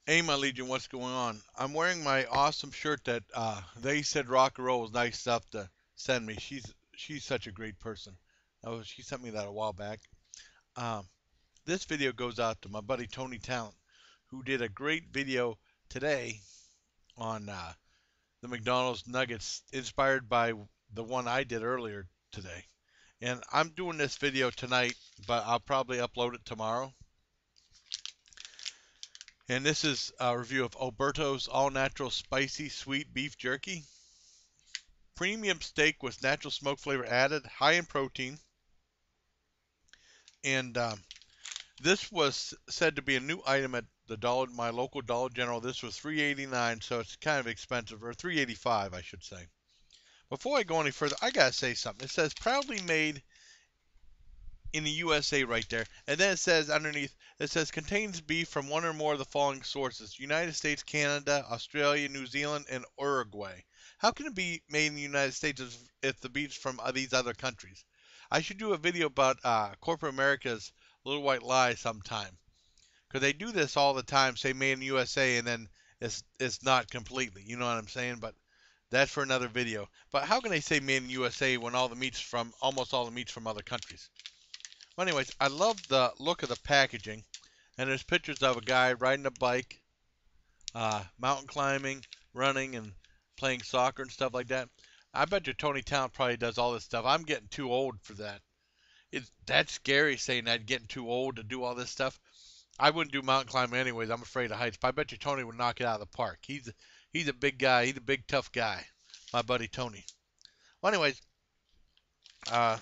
Hey, my Legion, what's going on? I'm wearing my awesome shirt that they said rock and roll was nice stuff to send me. She's such a great person. Oh, she sent me that a while back. Um, this video goes out to my buddy Tony Talent, who did a great video today on the McDonald's nuggets, inspired by the one I did earlier today. And I'm doing this video tonight, but I'll probably upload it tomorrow. And this is a review of Oberto's all-natural spicy sweet beef jerky. Premium steak with natural smoke flavor added, high in protein. And this was said to be a new item at my local Dollar General. This was $3.89, so it's kind of expensive, or $3.85, I should say. Before I go any further, I gotta say something. It says proudly made in the USA right there, and then it says underneath, it says contains beef from one or more of the following sources: United States, Canada, Australia, New Zealand, and Uruguay. How can it be made in the United States if the beef's from these other countries? I should do a video about corporate America's little white lie sometime, because they do this all the time, say made in the USA, and then it's not completely. You know what I'm saying? But that's for another video. But how can they say made in the USA when almost all the meat's from other countries? Well, anyways, I love the look of the packaging, and there's pictures of a guy riding a bike, mountain climbing, running, and playing soccer and stuff like that. I bet you Tony Talent probably does all this stuff. I'm getting too old for that. That's scary saying that, getting too old to do all this stuff. I wouldn't do mountain climbing anyways. I'm afraid of heights. But I bet you Tony would knock it out of the park. He's a big guy. He's a big tough guy. My buddy Tony. Well, anyways, uh,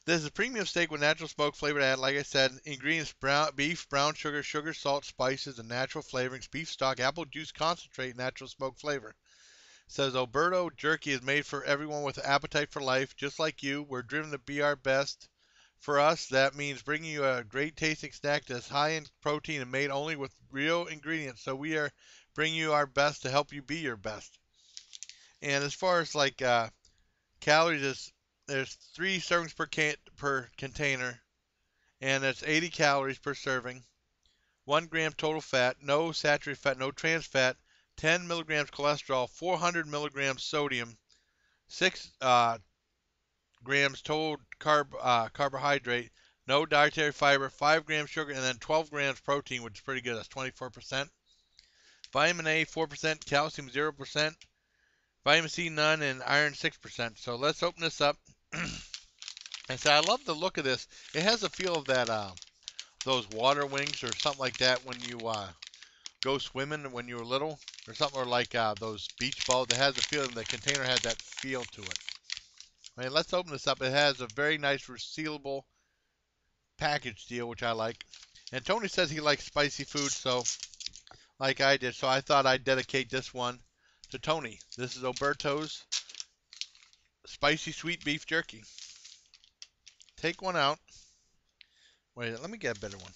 this is a premium steak with natural smoke flavor added. Like I said, ingredients: beef, brown sugar, salt, spices, and natural flavorings. Beef stock, apple juice concentrate, natural smoke flavor. It says Oberto jerky is made for everyone with an appetite for life, just like you. We're driven to be our best. For us, that means bringing you a great tasting snack that's high in protein and made only with real ingredients. So we are bringing you our best to help you be your best. And as far as like calories, there's 3 servings per container, and that's 80 calories per serving. 1 gram total fat, no saturated fat, no trans fat, 10 milligrams cholesterol, 400 milligrams sodium, 6 grams total carbohydrate, no dietary fiber, 5 grams sugar, and then 12 grams protein, which is pretty good. That's 24%. Vitamin A 4%, calcium 0%, vitamin C none, and iron 6%. So let's open this up. And so I love the look of this. It has a feel of that those water wings or something like that when you go swimming when you were little, or something, or like those beach balls. It has a feeling. The container has that feel to it. I mean, let's open this up. It has a very nice resealable package deal, which I like. And Tony says he likes spicy food, so like I did. So I thought I'd dedicate this one to Tony. This is Oberto's spicy sweet beef jerky. Take one out. Wait, let me get a better one.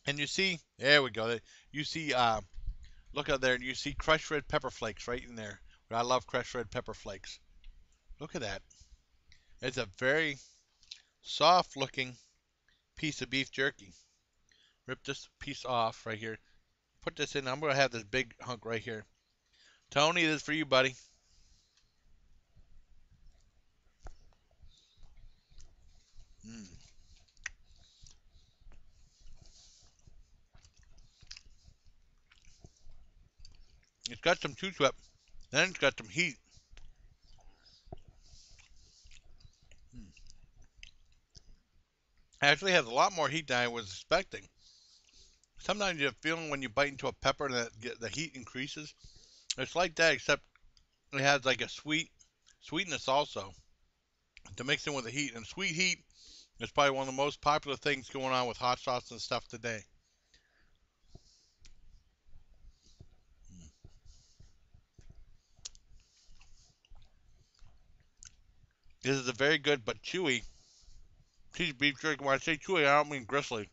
And you see, there we go. You see, look out there, and you see crushed red pepper flakes right in there. I love crushed red pepper flakes. Look at that. It's a very soft looking piece of beef jerky. Rip this piece off right here. Put this in. I'm going to have this big hunk right here. Tony, this is for you, buddy. Mm. It's got some chew to it. Then it's got some heat. Mm. Actually has a lot more heat than I was expecting. Sometimes you have a feeling when you bite into a pepper that the heat increases. It's like that, except it has like a sweetness also to mix in with the heat. And sweet heat is probably one of the most popular things going on with hot sauce and stuff today. This is a very good but chewy piece of beef jerky. When I say chewy, I don't mean gristly.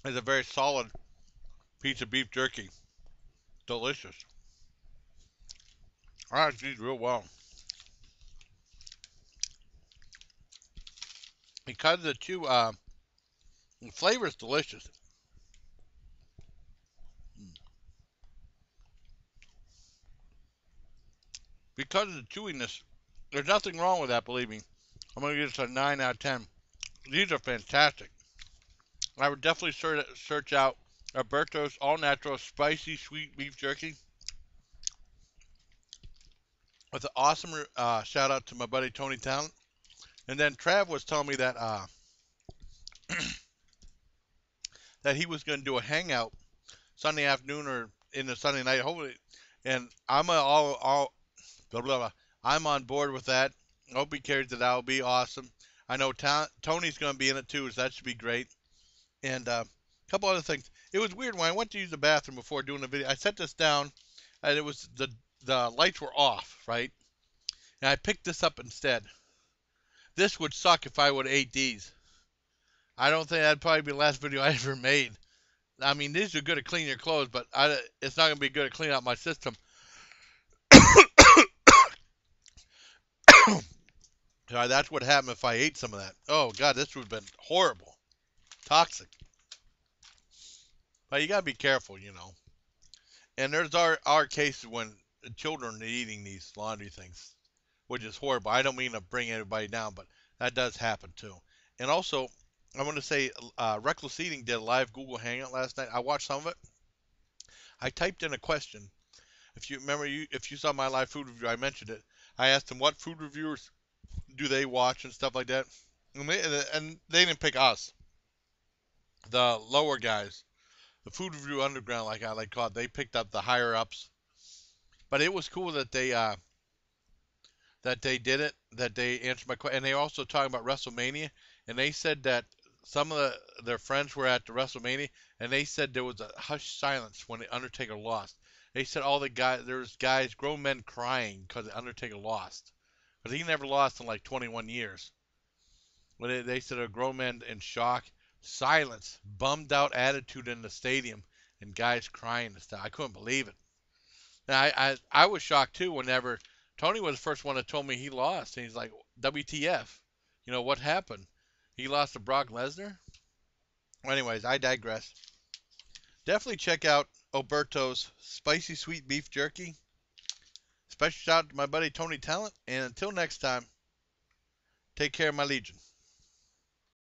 It's a very solid piece of beef jerky. Delicious. I like these real well. because of the chew, the flavor is delicious. Because of the chewiness, there's nothing wrong with that, believe me. I'm going to give this a 9 out of 10. These are fantastic. I would definitely search out Oberto's all natural spicy sweet beef jerky. With an awesome shout out to my buddy Tony Talent. And then Trav was telling me that that he was going to do a hangout Sunday afternoon or in the Sunday night, hopefully. And I'm all blah blah blah. I'm on board with that. Hope he carries it out. It'll be awesome. I know Tony's going to be in it too, so that should be great. And a couple other things. It was weird when I went to use the bathroom before doing the video. I set this down, and it was the lights were off, right? And I picked this up instead. This would suck if I would have ate these. I don't think that'd probably be the last video I ever made. I mean, these are good at cleaning your clothes, but it's not going to be good at cleaning out my system. That's what happened if I ate some of that. Oh, God, this would have been horrible. Toxic. But you got to be careful, you know. And there's our cases when children are eating these laundry things, which is horrible. I don't mean to bring everybody down, but that does happen too. And also, I want to say Reckless Eating did a live Google Hangout last night. I watched some of it. I typed in a question. If you remember, if you saw my live food review, I mentioned it. I asked them what food reviewers do they watch and stuff like that. And they didn't pick us, the lower guys. The Food Review Underground, like I like call it, they picked up the higher ups. But it was cool that they did it, that they answered my question. And they also talking about WrestleMania, and they said that some of their friends were at the WrestleMania, and they said there was a hushed silence when the Undertaker lost. They said all the guys, there was guys, grown men crying because the Undertaker lost, because he never lost in like 21 years. When they said a grown man in shock, silence, bummed out attitude in the stadium, and guys crying and stuff. I couldn't believe it. And I was shocked too whenever Tony was the first one that told me he lost. And he's like, WTF? You know, what happened? He lost to Brock Lesnar? Well, anyways, I digress. Definitely check out Oberto's Spicy Sweet Beef Jerky. Special shout out to my buddy Tony Talent. And until next time, take care, my legion.